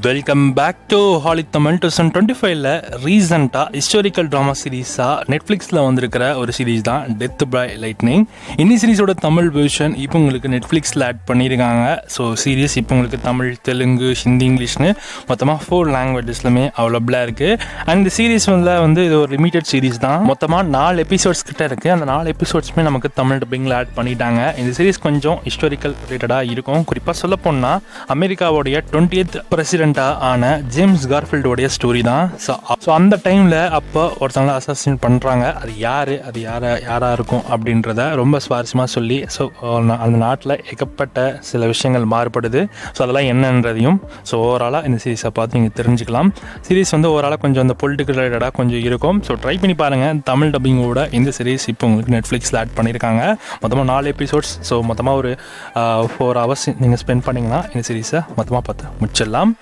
Welcome back to ஹாலி தமிழ். 2025ல் ரீசெண்டாக ஹிஸ்டாரிக்கல் ட்ராமா சீரீஸாக நெட்ஃப்ளிக்ஸில் வந்திருக்கிற ஒரு சீரீஸ் தான் டெத் பை லைட்னிங். இந்த சீரீஸோட தமிழ் வெர்ஷன் இப்போ உங்களுக்கு நெட்ஃப்ளிக்ஸில் ஆட் பண்ணியிருக்காங்க. ஸோ சீரீஸ் இப்போ உங்களுக்கு தமிழ், தெலுங்கு, ஹிந்தி, இங்கிலீஷ்னு மொத்தமாக 4 லாங்குவேஜஸ்லுமே அவைலபிளாக இருக்குது. அண்ட் இந்த சீரீஸ் வந்து இது ஒரு லிமிடெட் சீரீஸ் தான். மொத்தமாக 4 எபிசோட்ஸ் கிட்ட இருக்குது. அந்த 4 எபிசோட்ஸுமே நமக்கு தமிழ் டப்பிங்கில் ஆட் பண்ணிட்டாங்க. இந்த சீரீஸ் கொஞ்சம் ஹிஸ்டாரிக்கல் ரிலேட்டடாக இருக்கும். குறிப்பாக சொல்ல போனால் அமெரிக்காவுடைய 20th பிரசிடெண்ட்டாக ஆன ஜேம்ஸ் கார்ஃபீல்டோடைய ஸ்டோரி தான். ஸோ அந்த டைமில் அப்போ ஒருத்தவங்களை அசாசின் பண்ணுறாங்க. அது யாராக இருக்கும் அப்படின்றத ரொம்ப சுவாரஸ்யமாக சொல்லி, ஸோ அந்த நாட்டில் ஏகப்பட்ட சில விஷயங்கள் மாறுபடுது. ஸோ அதெல்லாம் என்னன்றதையும் ஓவராலாக இந்த சீரீஸை பார்த்து நீங்கள் தெரிஞ்சுக்கலாம். சீரீஸ் ஓவராலாக கொஞ்சம் அந்த பொலிட்டிக்கல் ரிலேட்டடாக கொஞ்சம் இருக்கும். ஸோ ட்ரை பண்ணி பாருங்கள். தமிழ் டப்பிங்கோட இந்த சீரீஸ் இப்போ உங்களுக்கு நெட்ஃப்ளிக்ஸில் ஆட் பண்ணியிருக்காங்க. மொத்தமாக 4 எபிசோட்ஸ். ஸோ மொத்தமாக ஒரு 4 hours நீங்கள் ஸ்பெண்ட் பண்ணிங்கன்னா இந்த சீரீஸை மொத்தமாக பார்த்து முடிச்சிடலாம்.